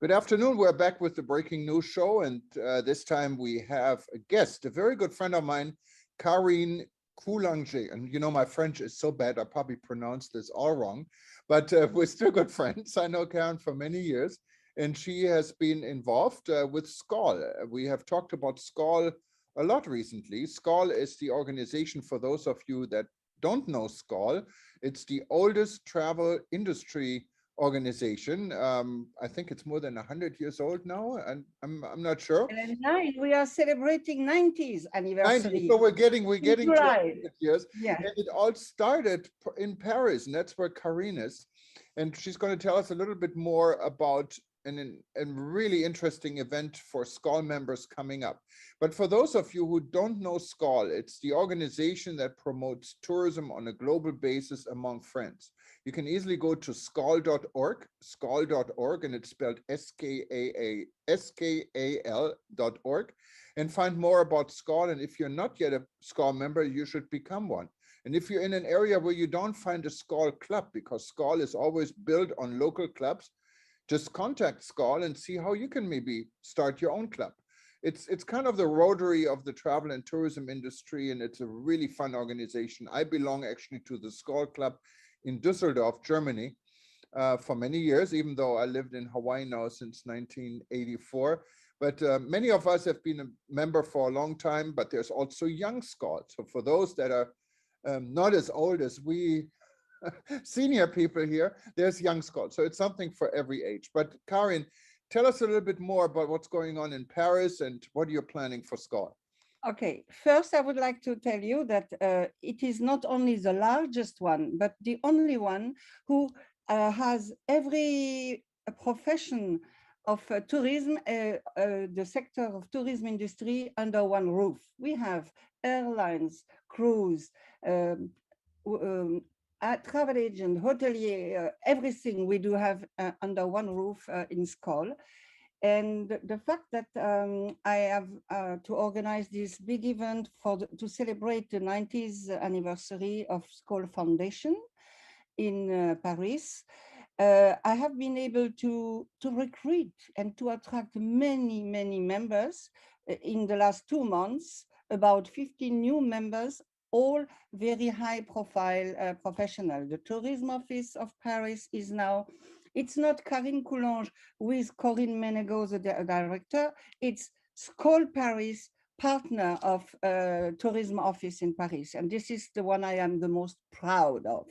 Good afternoon. We're back with the Breaking News Show, and this time we have a guest, a very good friend of mine, Karine Coulanger. And you know, my French is so bad, I probably pronounced this all wrong, but we're still good friends. I know Karen for many years, and she has been involved with SCOL. We have talked about SCOL a lot recently. SCOL is the organization, for those of you that don't know SCOL, it's the oldest travel industry organization. I think it's more than 100 years old now, and I'm not sure. And nine, we are celebrating 90th 90, anniversary so we're getting to July. 100 years, Yeah. and it all started in Paris, and that's where Karine is, and she's going to tell us a little bit more about a really interesting event for SCOL members coming up. But for those of you who don't know SCOL, it's the organization that promotes tourism on a global basis among friends. You can easily go to skal.org, and it's spelled SKAL.org, and find more about SCOL. And if you're not yet a SCOL member, you should become one. And if you're in an area where you don't find a SCOL club, because SCOL is always built on local clubs, just contact SCOL and see how you can maybe start your own club. It's kind of the Rotary of the travel and tourism industry, and it's a really fun organization. I belong actually to the SCOL club in Düsseldorf, Germany, for many years, even though I lived in Hawaii now since 1984. But many of us have been a member for a long time, but there's also young SCOL. So for those that are not as old as we senior people here, there's young SCOL. So it's something for every age. But Karine, tell us a little bit more about what's going on in Paris and what you're planning for SCOL. Okay, first I would like to tell you that it is not only the largest one, but the only one who has every profession of tourism, the sector of tourism industry under one roof. We have airlines, cruise, travel agent, hotelier, everything we do have under one roof in SCOL. And the fact that I have to organize this big event to celebrate the 90th anniversary of SCOL Foundation in Paris, I have been able to recruit and to attract many, many members in the last 2 months, about 15 new members, all very high profile professional. The tourism office of Paris is now, it's not Karine Coulanger with Corinne Menego, the director, it's SCOL Paris, partner of tourism office in Paris. And this is the one I am the most proud of.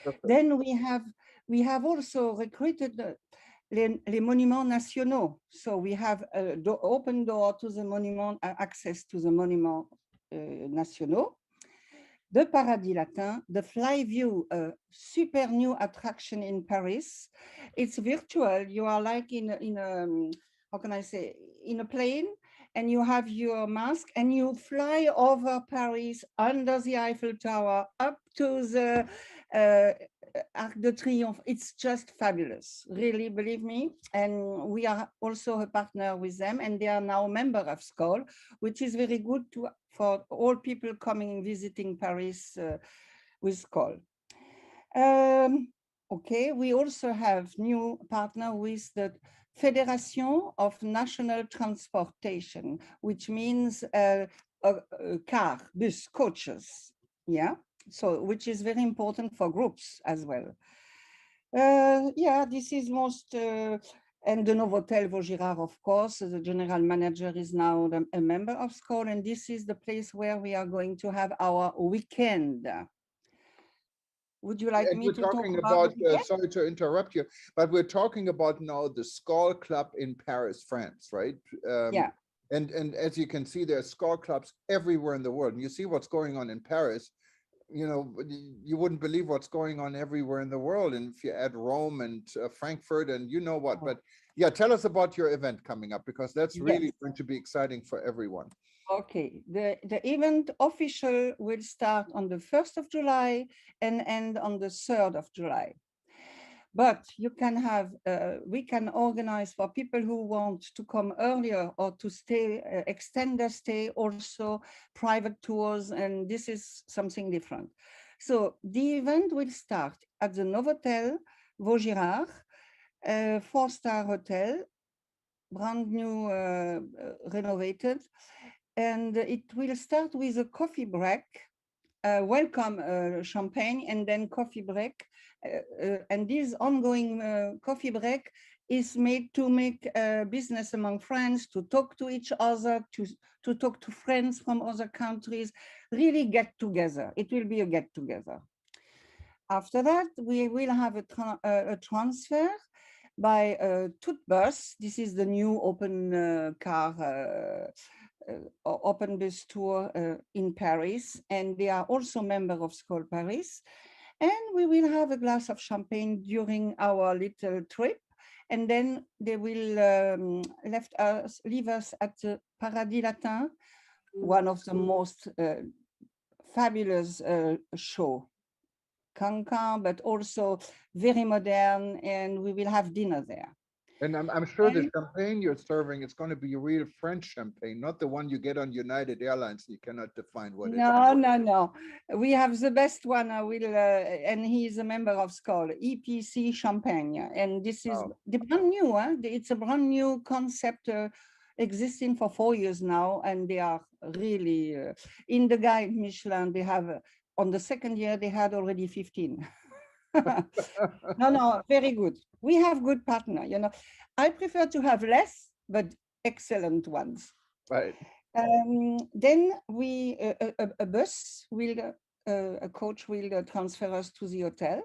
Perfect. Then we have also recruited les monuments nationaux. So we have an open door to the monument, access to the monuments nationaux. The Paradis Latin, the Flyview, a super new attraction in Paris. It's virtual. You are like in a how can I say, in a plane, and you have your mask and you fly over Paris, under the Eiffel Tower, up to the Arc de Triomphe. It's just fabulous, really, believe me. And we are also a partner with them, and they are now a member of SCOL, which is very good for all people coming visiting Paris with SCOL. Okay, we also have new partner with the Fédération of National Transportation, which means car, bus, coaches, yeah, so which is very important for groups as well. Yeah, this is most, and the Novotel Vaugirard, of course, the general manager is now a member of SCOL, and this is the place where we are going to have our weekend. Would you like me to talk about sorry to interrupt you, but we're talking about now the SCOL Club in Paris, France, right? Yeah. And as you can see, there are SCOL clubs everywhere in the world. And you see what's going on in Paris, you know, you wouldn't believe what's going on everywhere in the world. And if you add Rome and Frankfurt and you know what, but yeah, tell us about your event coming up, because that's really going to be exciting for everyone. Okay, the event official will start on the 1st of July and end on the 3rd of July. But you can have, we can organize for people who want to come earlier or to stay, extend their stay, also private tours, and this is something different. So the event will start at the Novotel Vaugirard, 4-star hotel, brand new, renovated. And it will start with a coffee break, welcome champagne, and then coffee break. And this ongoing coffee break is made to make business among friends, to talk to each other, to talk to friends from other countries, really get together. It will be a get together. After that, we will have a transfer by Tutbus. This is the new open open bus tour in Paris, and they are also member of Skol Paris. And we will have a glass of champagne during our little trip, and then they will leave us at the Paradis Latin, one of the most fabulous show. Cancan, but also very modern, and we will have dinner there. And I'm sure the And champagne you're serving is going to be real French champagne, not the one you get on United Airlines. You cannot define what it is. no. We have the best one. I will, and he is a member of Skol, EPC Champagne, and this is Wow. the brand new. It's a brand new concept. Existing for 4 years now, and they are really in the guide Michelin. They have on the second year they had already 15. No, very good. We have good partner. I prefer to have less, but excellent ones. Right. Then we a bus will a coach will transfer us to the hotel.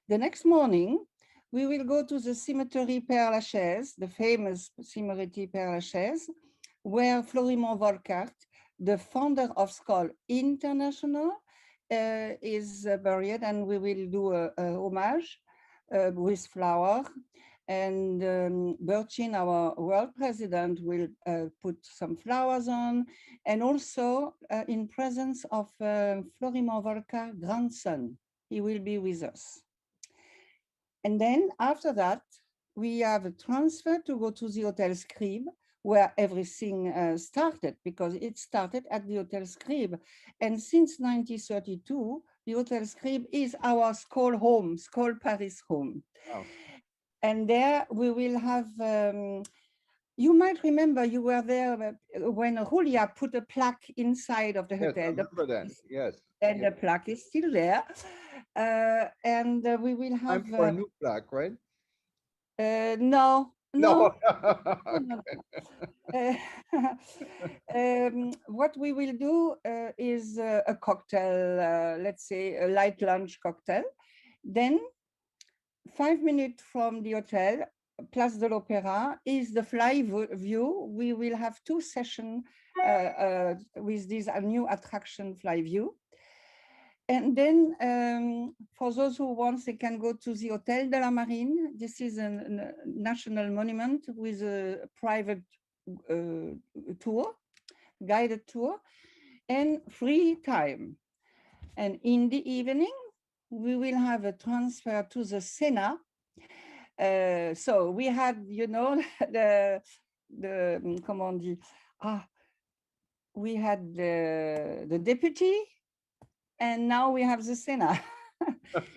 The next morning, we will go to the cemetery Père Lachaise, the famous cemetery Père Lachaise, where Florimond Volkart, the founder of Skol International, is buried, and we will do a homage with flower. And Berchin, our world president, will put some flowers on, and also in presence of Florimond Volkart, grandson. He will be with us. And then after that, we have a transfer to go to the Hotel Scribe, where everything started, because it started at the Hotel Scribe. And since 1932, the Hotel Scribe is our Skol home, Skol Paris home. Wow. And there we will have, you might remember you were there when Julia put a plaque inside of the Yes, I hotel. remember that. Yes. And yes. the plaque is still there. And we will have... Time for a new plaque, right? No. No. What we will do is a cocktail, let's say a light lunch cocktail. Then 5 minutes from the hotel, Place de l'Opéra, is the fly view. We will have 2 sessions with this new attraction, Fly View. And then for those who want, they can go to the Hôtel de la Marine. This is a national monument with a private tour, guided tour, and free time. And in the evening, we will have a transfer to the Sénat. So we had, the comment on dit, we had the deputy, and now we have the Sénat.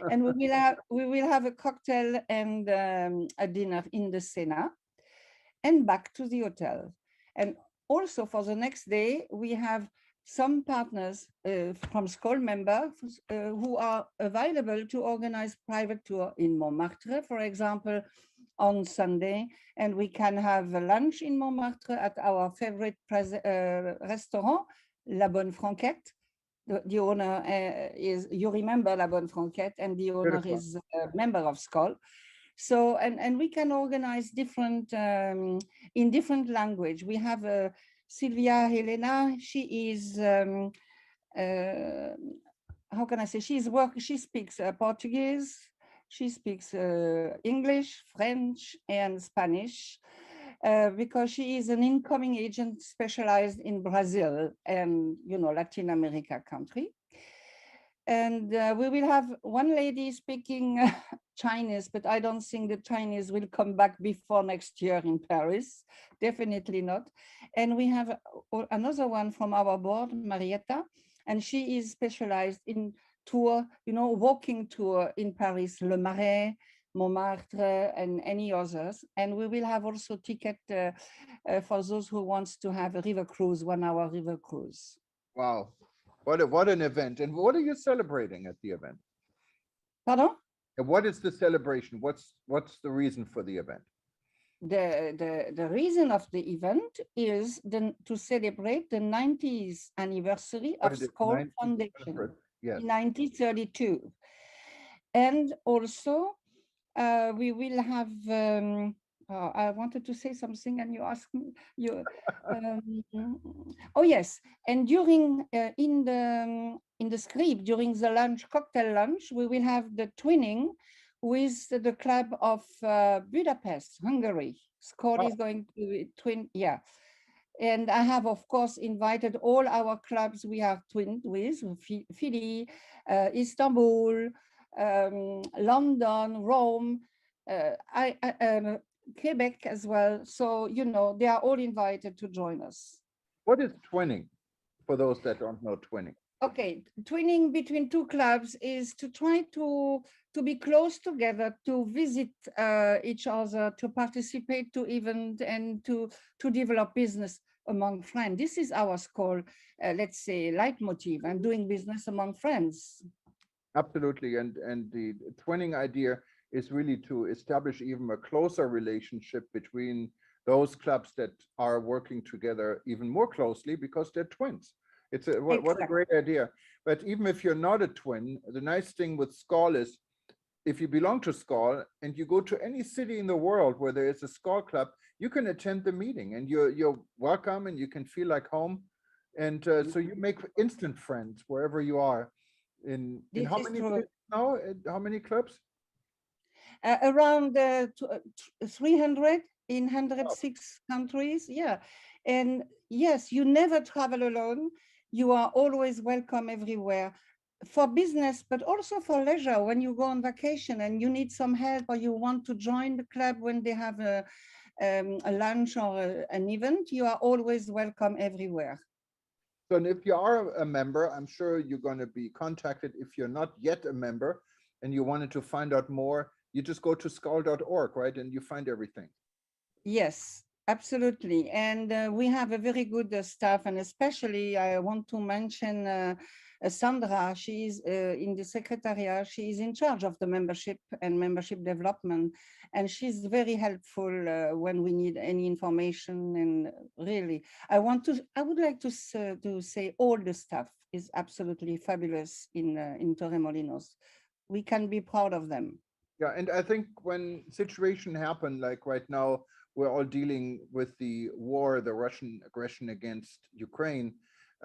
And we will have a cocktail and a dinner in the Sénat, and back to the hotel. And also for the next day, we have some partners from Skol members who are available to organize private tour in Montmartre, for example, on Sunday. And we can have a lunch in Montmartre at our favorite restaurant, La Bonne Franquette. The owner is, you remember La Bonne Franquette, and the owner is a member of Skol. So, and we can organize different, in different language. We have Silvia Helena, she is, how can I say, she speaks Portuguese, she speaks English, French, and Spanish. Because she is an incoming agent specialized in Brazil and, Latin America country. And we will have one lady speaking Chinese, but I don't think the Chinese will come back before next year in Paris. Definitely not. And we have another one from our board, Marietta, and she is specialized in tour, walking tour in Paris, Le Marais, Montmartre, and any others. And we will have also ticket for those who wants to have a river cruise, 1 hour river cruise. Wow. What an event. And what are you celebrating at the event? Pardon? And what is the celebration? What's the reason for the event? The reason of the event is to celebrate the 90th anniversary of Skoll Foundation yes. in 1932. And also we will have, I wanted to say something and you asked me, oh yes, and during, in the script, during the lunch, cocktail lunch, we will have the twinning with the club of Budapest, Hungary. Skoll is going to twin, yeah. And I have, of course, invited all our clubs we have twinned with, Philly, Istanbul, London, Rome, Quebec as well. So, you know, they are all invited to join us. What is twinning, for those that don't know twinning? Okay, twinning between two clubs is to try to be close together, to visit each other, to participate to events, and to develop business among friends. This is our Skoll, let's say, leitmotif, and doing business among friends. Absolutely, and the twinning idea is really to establish even a closer relationship between those clubs that are working together even more closely because they're twins. It's what a great idea. But even if you're not a twin, the nice thing with Skoll is if you belong to Skoll and you go to any city in the world where there is a Skoll club, you can attend the meeting and you're welcome and you can feel like home. And so you make instant friends wherever you are. In how many now? How many clubs? Around 300 in 106 countries. Yeah. And yes, you never travel alone. You are always welcome everywhere for business, but also for leisure. When you go on vacation and you need some help or you want to join the club when they have a lunch or an event, you are always welcome everywhere. So and if you are a member, I'm sure you're going to be contacted. If you're not yet a member and you wanted to find out more, you just go to skoll.org, right? And you find everything. Yes, absolutely. And we have a very good staff, and especially I want to mention Sandra. She's in the secretariat. She is in charge of the membership and membership development, and she's very helpful when we need any information. And really, I would like to say all the staff is absolutely fabulous in Torremolinos. We can be proud of them. Yeah, and I think when situation happened, like right now, we're all dealing with the war, the Russian aggression against Ukraine.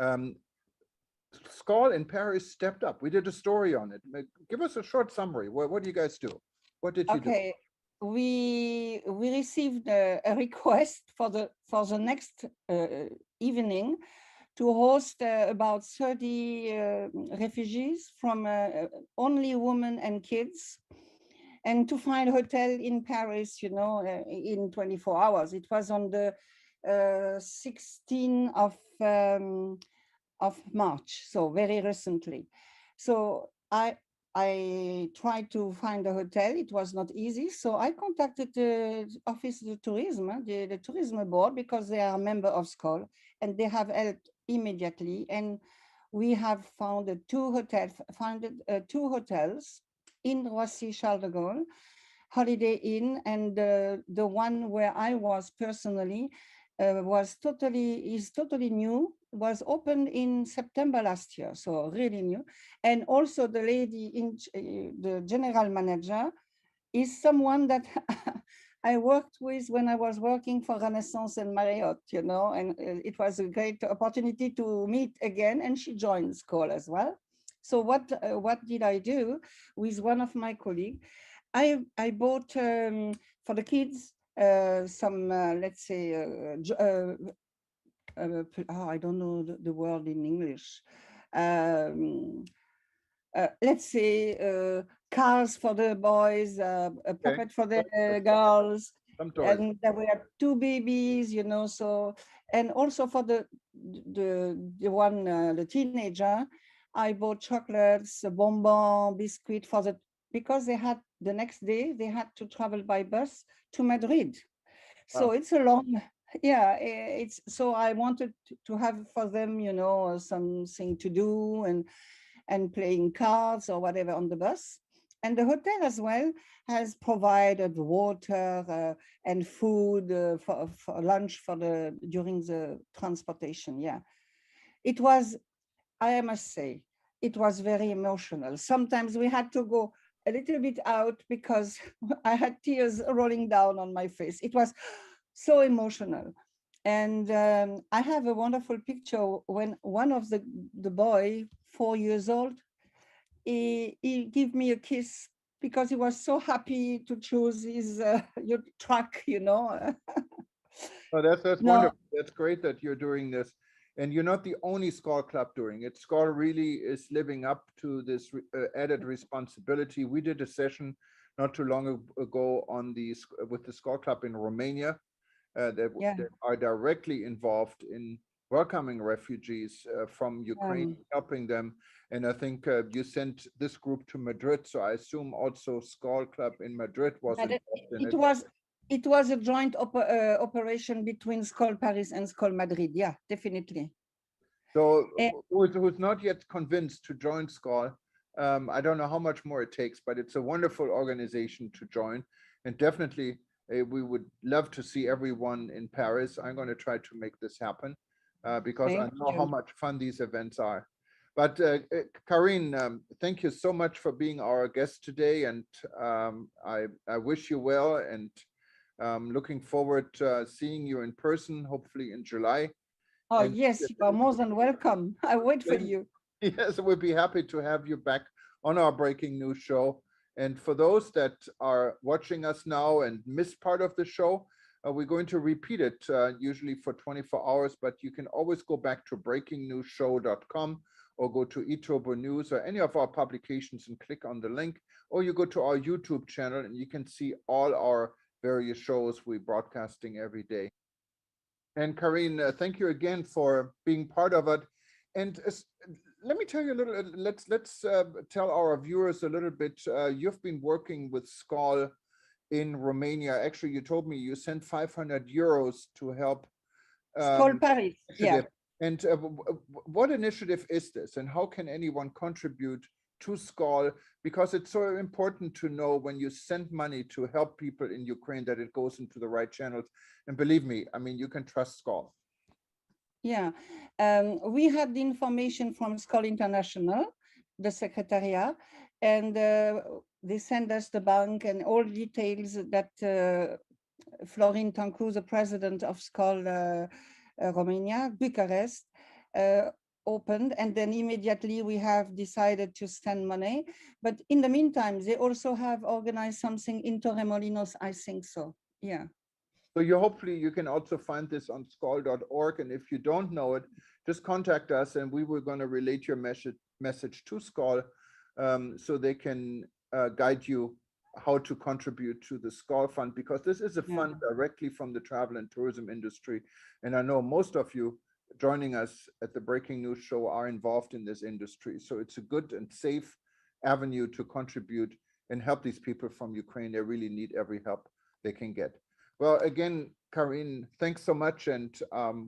Skoll in Paris stepped up. We did a story on it. Give us a short summary. What do you guys do? What did you do? Okay, we received a request for the next evening to host about 30 refugees from only women and kids, and to find a hotel in Paris, you know, in 24 hours. It was on the 16th of March, so very recently. So I tried to find a hotel. It was not easy. So I contacted the Office of Tourism, the tourism board, because they are a member of Skoll and they have helped immediately. And we have found two hotels in Roissy Charles de Gaulle, Holiday Inn, and the one where I was personally is totally new, was opened in September last year, so really new. And also the lady the general manager is someone that I worked with when I was working for Renaissance and Marriott, you know, and it was a great opportunity to meet again, and she joined Skoll as well. So what did I do with one of my colleagues? I bought for the kids some, let's say, I don't know the word in English. Let's say cars for the boys, a puppet for the girls, and there were two babies, you know. So, and also for the one, the teenager, I bought chocolates, bonbon, biscuit for the because they had the next day, they had to travel by bus to Madrid. So Wow. it's a long, yeah, it's so I wanted to have for them, you know, something to do and playing cards or whatever on the bus. And the hotel as well has provided water and food for lunch during the transportation. Yeah, it was, I must say, it was very emotional. Sometimes we had to go a little bit out because I had tears rolling down on my face. It was so emotional. And I have a wonderful picture when one of the boy, 4 years old, he gave me a kiss because he was so happy to choose his your track, you know. Oh, that's No, wonderful. That's great that you're doing this. And you're not the only SCORE club doing it. SCORE really is living up to this added responsibility. We did a session not too long ago on with the SCORE club in Romania yeah, that are directly involved in welcoming refugees from Ukraine, helping them. And I think you sent this group to Madrid. So I assume also SCORE club in Madrid was but involved in it it. was it was a joint operation between SCORE Paris and SCORE Madrid. Yeah, definitely. So Eh, who's not yet convinced to join SCORE, I don't know how much more it takes, but it's a wonderful organization to join. And definitely, we would love to see everyone in Paris. I'm going to try to make this happen because I Thank know how you. much fun these events are. But Karine, thank you so much for being our guest today. And I wish you well and looking forward to seeing you in person, hopefully in July. Oh, And yes, you are more than welcome. I wait for then, you. yes, we'd be happy to have you back on our breaking news show. And for those that are watching us now and missed part of the show, we're going to repeat it usually for 24 hours, but you can always go back to breakingnewsshow.com or go to eTurbo News or any of our publications and click on the link, or you go to our YouTube channel and you can see all our various shows we're broadcasting every day. And Karine, thank you again for being part of it. And let me tell you a little. Let's tell our viewers a little bit. You've been working with SCORE in Romania. Actually, you told me you sent 500 euros to help SCORE Paris. Yeah. initiative. And what initiative is this, and how can anyone contribute to SCORE? Because it's so important to know when you send money to help people in Ukraine that it goes into the right channels. And believe me, I mean, you can trust SCORE. Yeah, we had the information from SCORE International, the secretariat, and they send us the bank and all details that Florin Tancu, the president of SCORE Romania, Bucharest, opened, and then immediately we have decided to send money. But in the meantime, they also have organized something in Torremolinos, I think so. Yeah. So hopefully you can also find this on SCORE.org. And if you don't know it, just contact us and we were going to relate your message to SCORE so they can guide you how to contribute to the SCORE fund, because this is a fund directly from the travel and tourism industry. And I know most of you joining us at the Breaking News Show are involved in this industry. So it's a good and safe avenue to contribute and help these people from Ukraine. They really need every help they can get. Well, again, Karine, thanks so much, and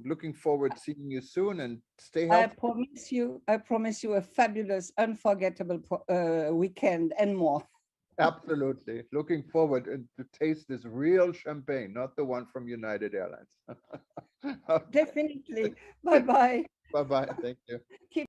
looking forward to seeing you soon. And stay healthy. I promise you a fabulous, unforgettable weekend and more. Absolutely, looking forward to taste this real champagne, not the one from United Airlines. Definitely. Bye bye. Bye bye. Thank you. Keep